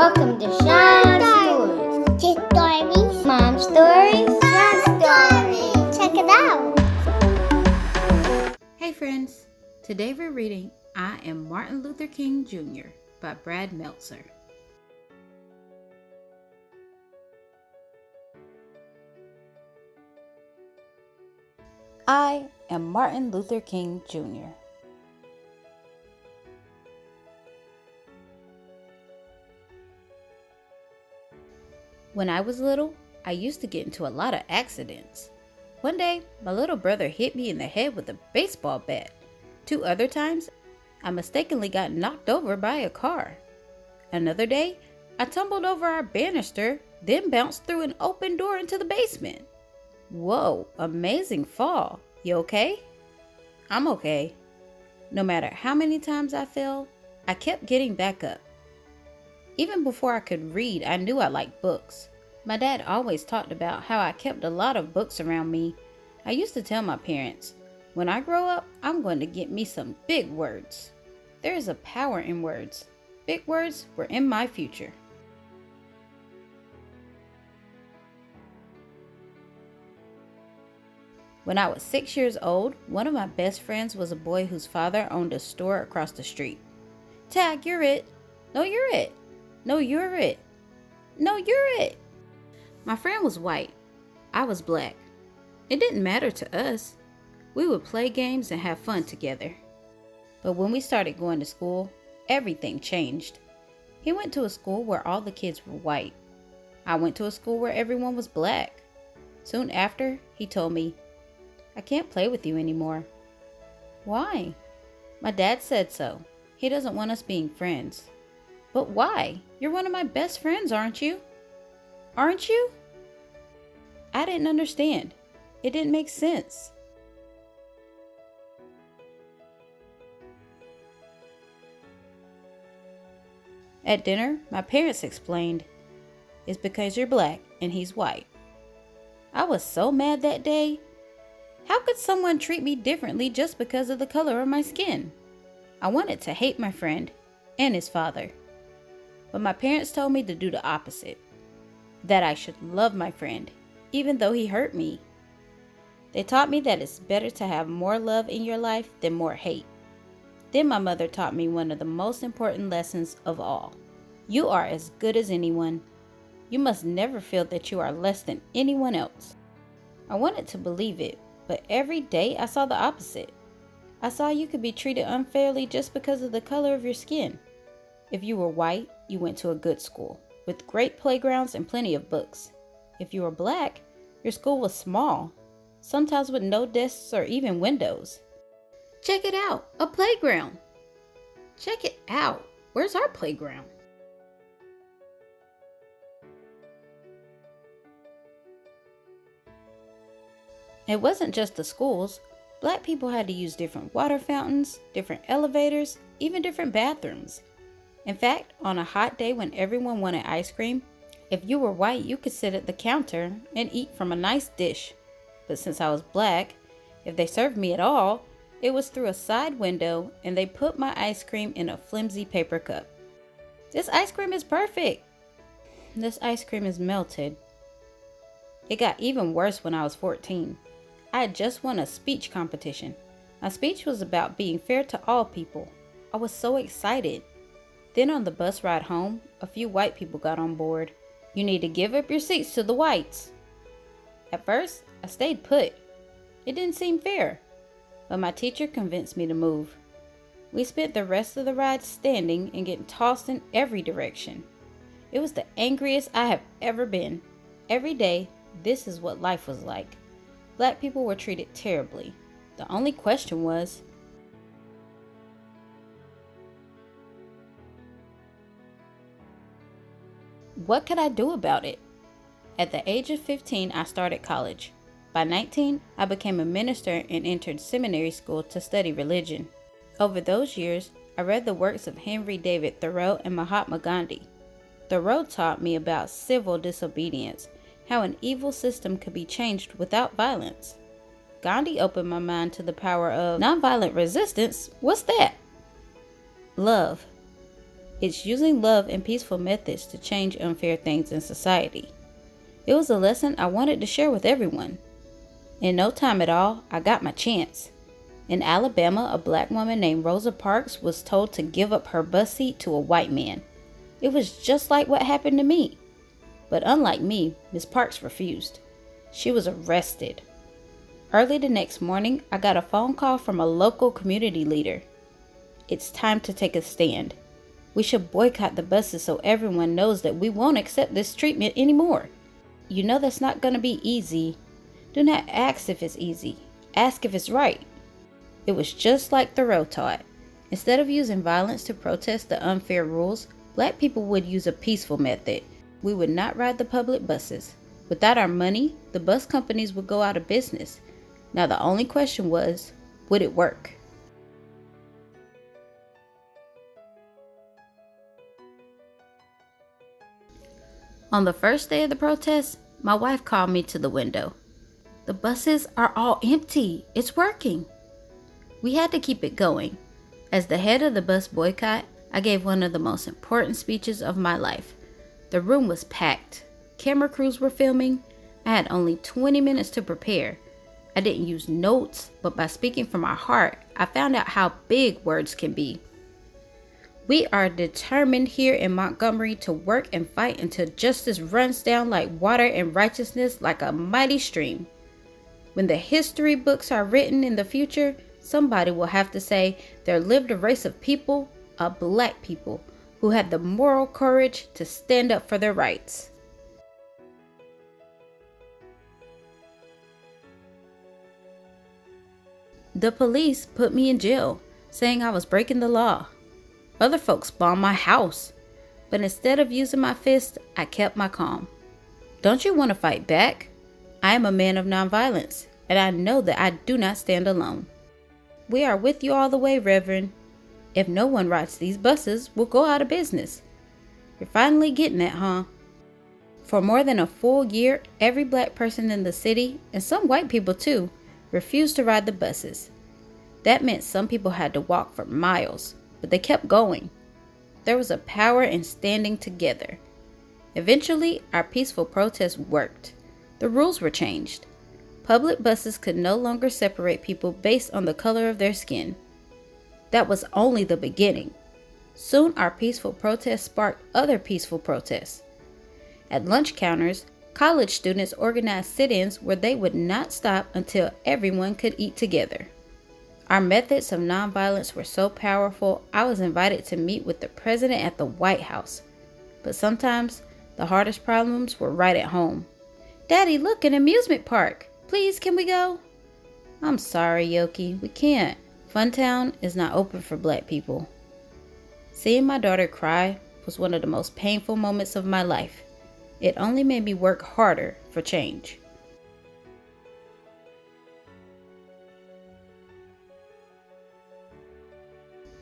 Welcome to Shon Stories. Kids stories. Mom stories. Shon stories. Check it out. Hey friends, today we're reading I Am Martin Luther King Jr. by Brad Meltzer. I am Martin Luther King Jr. When I was little, I used to get into a lot of accidents. One day, my little brother hit me in the head with a baseball bat. 2 other times, I mistakenly got knocked over by a car. Another day, I tumbled over our banister, then bounced through an open door into the basement. Whoa, amazing fall. You okay? I'm okay. No matter how many times I fell, I kept getting back up. Even before I could read, I knew I liked books. My dad always talked about how I kept a lot of books around me. I used to tell my parents, when I grow up, I'm going to get me some big words. There is a power in words. Big words were in my future. When I was 6 years old, one of my best friends was a boy whose father owned a store across the street. Tag, Youre It. No, Youre It. No, Youre It. No, Youre It. My friend was white. I was black. It didn't matter to us. We would play games and have fun together. But when we started going to school, everything changed. He went to a school where all the kids were white. I went to a school where everyone was black. Soon after, he told me, I can't play with you anymore. Why? My dad said so. He doesn't want us being friends. But why? You're one of my best friends, aren't you? Aren't you? I didn't understand. It didn't make sense. At dinner, my parents explained, it's because you're black and he's white. I was so mad that day. How could someone treat me differently just because of the color of my skin? I wanted to hate my friend and his father. But my parents told me to do the opposite. That I should love my friend, even though he hurt me. They taught me that it's better to have more love in your life than more hate. Then my mother taught me one of the most important lessons of all. You are as good as anyone. You must never feel that you are less than anyone else. I wanted to believe it, but every day I saw the opposite. I saw you could be treated unfairly just because of the color of your skin. If you were white, you went to a good school, with great playgrounds and plenty of books. If you were black, your school was small, sometimes with no desks or even windows. Check it out, a playground. Check it out, where's our playground? It wasn't just the schools. Black people had to use different water fountains, different elevators, even different bathrooms. In fact, on a hot day when everyone wanted ice cream, if you were white, you could sit at the counter and eat from a nice dish. But since I was black, if they served me at all, it was through a side window and they put my ice cream in a flimsy paper cup. This ice cream is perfect. This ice cream is melted. It got even worse when I was 14. I had just won a speech competition. My speech was about being fair to all people. I was so excited. Then on the bus ride home, a few white people got on board. You need to give up your seats to the whites. At first, I stayed put. It didn't seem fair, but my teacher convinced me to move. We spent the rest of the ride standing and getting tossed in every direction. It was the angriest I have ever been. Every day, this is what life was like. Black people were treated terribly. The only question was, what could I do about it? At the age of 15, I started college. By 19, I became a minister and entered seminary school to study religion. Over those years, I read the works of Henry David Thoreau and Mahatma Gandhi. Thoreau taught me about civil disobedience, how an evil system could be changed without violence. Gandhi opened my mind to the power of nonviolent resistance. What's that? Love. It's using love and peaceful methods to change unfair things in society. It was a lesson I wanted to share with everyone. In no time at all, I got my chance. In Alabama, a black woman named Rosa Parks was told to give up her bus seat to a white man. It was just like what happened to me. But unlike me, Miss Parks refused. She was arrested. Early the next morning, I got a phone call from a local community leader. It's time to take a stand. We should boycott the buses so everyone knows that we won't accept this treatment anymore. You know that's not going to be easy. Do not ask if it's easy. Ask if it's right. It was just like Thoreau taught. Instead of using violence to protest the unfair rules, black people would use a peaceful method. We would not ride the public buses. Without our money, the bus companies would go out of business. Now the only question was, would it work? On the first day of the protest, my wife called me to the window. The buses are all empty. It's working. We had to keep it going. As the head of the bus boycott, I gave one of the most important speeches of my life. The room was packed. Camera crews were filming. I had only 20 minutes to prepare. I didn't use notes, but by speaking from my heart, I found out how big words can be. We are determined here in Montgomery to work and fight until justice runs down like water and righteousness like a mighty stream. When the history books are written in the future, somebody will have to say there lived a race of people, a black people, who had the moral courage to stand up for their rights. The police put me in jail, saying I was breaking the law. Other folks bombed my house, but instead of using my fist, I kept my calm. Don't you want to fight back? I am a man of nonviolence, and I know that I do not stand alone. We are with you all the way, Reverend. If no one rides these buses, we'll go out of business. You're finally getting it, huh? For more than a full year, every black person in the city, and some white people too, refused to ride the buses. That meant some people had to walk for miles, but they kept going. There was a power in standing together. Eventually, our peaceful protest worked. The rules were changed. Public buses could no longer separate people based on the color of their skin. That was only the beginning. Soon, our peaceful protest sparked other peaceful protests. At lunch counters, college students organized sit-ins where they would not stop until everyone could eat together. Our methods of nonviolence were so powerful, I was invited to meet with the president at the White House. But sometimes, the hardest problems were right at home. Daddy, look, an amusement park. Please, can we go? I'm sorry, Yoki, we can't. Funtown is not open for black people. Seeing my daughter cry was one of the most painful moments of my life. It only made me work harder for change.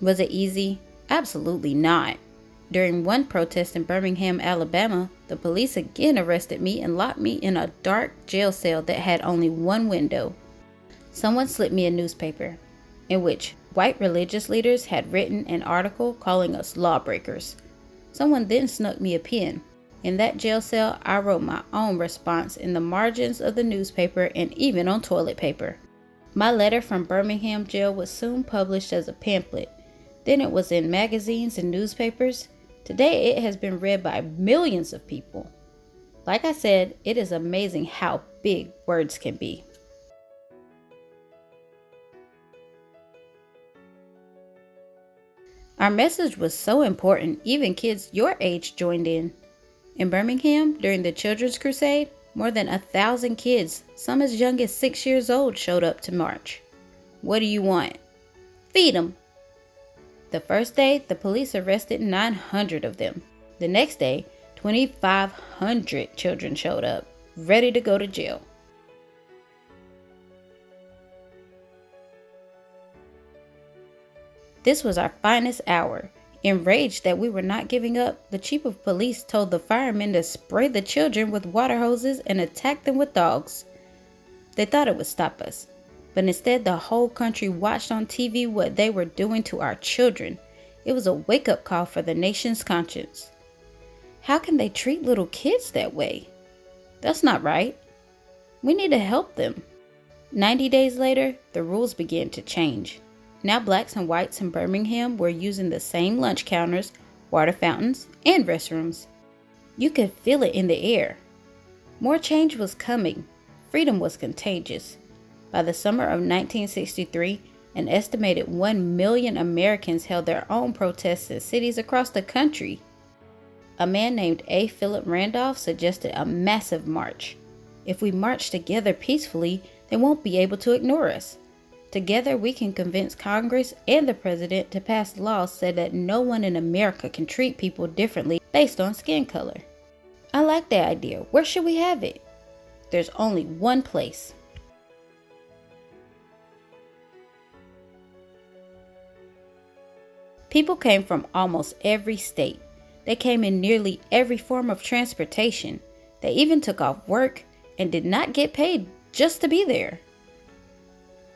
Was it easy? Absolutely not. During one protest in Birmingham, Alabama, the police again arrested me and locked me in a dark jail cell that had only one window. Someone slipped me a newspaper, in which white religious leaders had written an article calling us lawbreakers. Someone then snuck me a pen. In that jail cell, I wrote my own response in the margins of the newspaper and even on toilet paper. My letter from Birmingham jail was soon published as a pamphlet. Then it was in magazines and newspapers. Today it has been read by millions of people. Like I said, it is amazing how big words can be. Our message was so important, even kids your age joined in. In Birmingham, during the Children's Crusade, more than 1,000 kids, some as young as 6 years old, showed up to march. What do you want? Feed them. The first day, the police arrested 900 of them. The next day, 2,500 children showed up, ready to go to jail. This was our finest hour. Enraged that we were not giving up, the chief of police told the firemen to spray the children with water hoses and attack them with dogs. They thought it would stop us, but instead the whole country watched on TV what they were doing to our children. It was a wake-up call for the nation's conscience. How can they treat little kids that way? That's not right. We need to help them. 90 days later, the rules began to change. Now blacks and whites in Birmingham were using the same lunch counters, water fountains, and restrooms. You could feel it in the air. More change was coming. Freedom was contagious. By the summer of 1963, an estimated 1 million Americans held their own protests in cities across the country. A man named A. Philip Randolph suggested a massive march. If we march together peacefully, they won't be able to ignore us. Together, we can convince Congress and the president to pass laws so that no one in America can treat people differently based on skin color. I like that idea. Where should we have it? There's only one place. People came from almost every state. They came in nearly every form of transportation. They even took off work and did not get paid just to be there.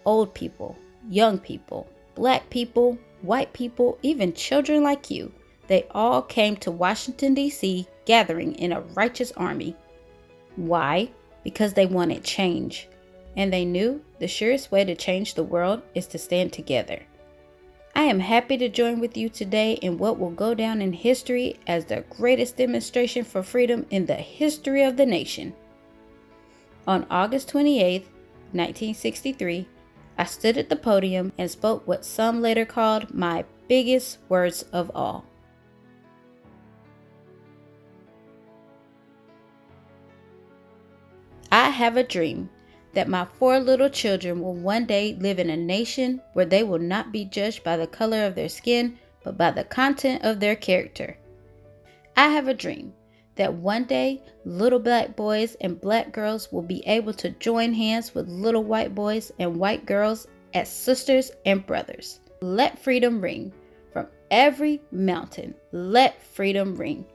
Old people, young people, black people, white people, even children like you, they all came to Washington, D.C., gathering in a righteous army. Why? Because they wanted change. And they knew the surest way to change the world is to stand together. I am happy to join with you today in what will go down in history as the greatest demonstration for freedom in the history of the nation. On August 28, 1963, I stood at the podium and spoke what some later called my biggest words of all. I have a dream that my 4 little children will one day live in a nation where they will not be judged by the color of their skin, but by the content of their character. I have a dream that one day little black boys and black girls will be able to join hands with little white boys and white girls as sisters and brothers. Let freedom ring from every mountain. Let freedom ring.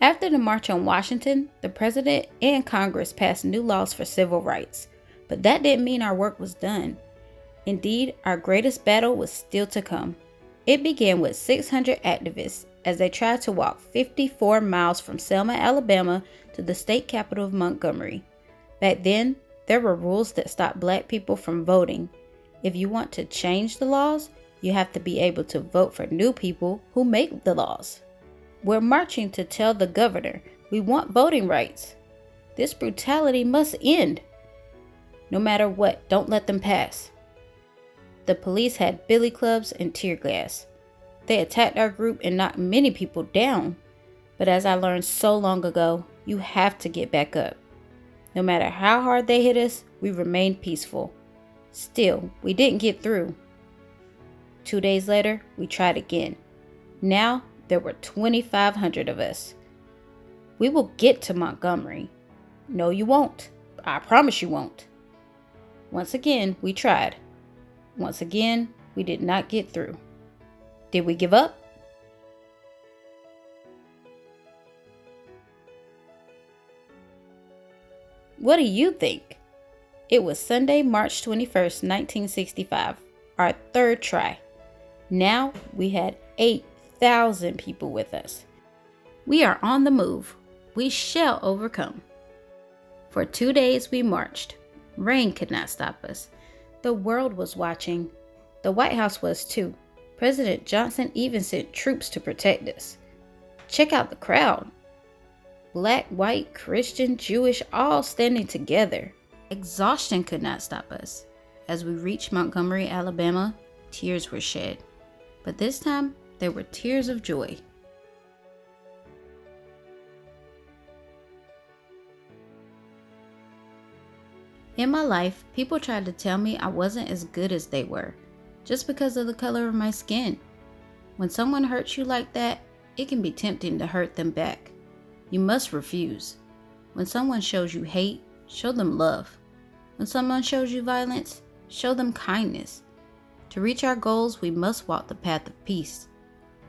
After the March on Washington, the President and Congress passed new laws for civil rights, but that didn't mean our work was done. Indeed, our greatest battle was still to come. It began with 600 activists as they tried to walk 54 miles from Selma, Alabama to the state capital of Montgomery. Back then, there were rules that stopped black people from voting. If you want to change the laws, you have to be able to vote for new people who make the laws. We're marching to tell the governor we want voting rights. This brutality must end. No matter what, don't let them pass. The police had billy clubs and tear gas. They attacked our group and knocked many people down. But as I learned so long ago, you have to get back up. No matter how hard they hit us, we remained peaceful. Still, we didn't get through. 2 days later, we tried again. Now, there were 2,500 of us. We will get to Montgomery. No, you won't. I promise you won't. Once again, we tried. Once again, we did not get through. Did we give up? What do you think? It was Sunday, March 21st, 1965, our third try. Now we had 8,000 people with us. We are on the move. We shall overcome. For 2 days we marched. Rain could not stop us. The world was watching. The White House was too. President Johnson even sent troops to protect us. Check out the crowd. Black, white, Christian, Jewish, all standing together. Exhaustion could not stop us. As we reached Montgomery, Alabama, tears were shed. But this time, they were tears of joy. In my life, people tried to tell me I wasn't as good as they were, just because of the color of my skin. When someone hurts you like that, it can be tempting to hurt them back. You must refuse. When someone shows you hate, show them love. When someone shows you violence, show them kindness. To reach our goals, we must walk the path of peace.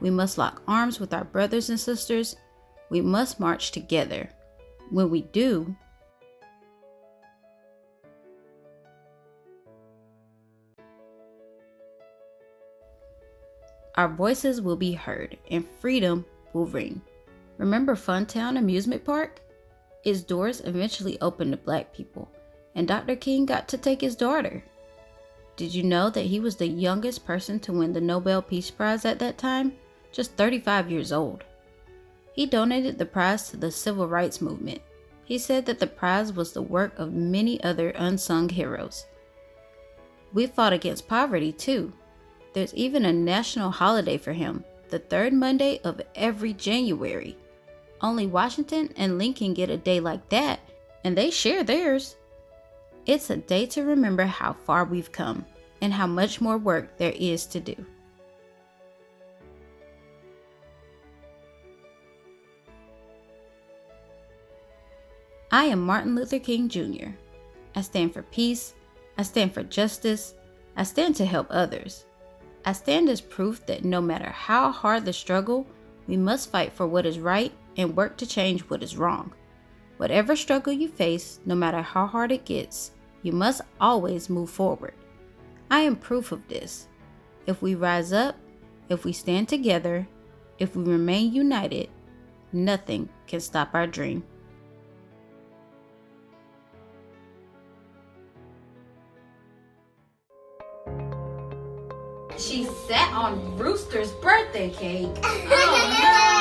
We must lock arms with our brothers and sisters. We must march together. When we do, our voices will be heard and freedom will ring. Remember Funtown Amusement Park? Its doors eventually opened to Black people, and Dr. King got to take his daughter. Did you know that he was the youngest person to win the Nobel Peace Prize at that time? Just 35 years old. He donated the prize to the Civil Rights Movement. He said that the prize was the work of many other unsung heroes. We fought against poverty too. There's even a national holiday for him, the third Monday of every January. Only Washington and Lincoln get a day like that, and they share theirs. It's a day to remember how far we've come and how much more work there is to do. I am Martin Luther King Jr. I stand for peace. I stand for justice. I stand to help others. I stand as proof that no matter how hard the struggle, we must fight for what is right and work to change what is wrong. Whatever struggle you face, no matter how hard it gets, you must always move forward. I am proof of this. If we rise up, if we stand together, if we remain united, nothing can stop our dream. She sat on Rooster's birthday cake. Oh no!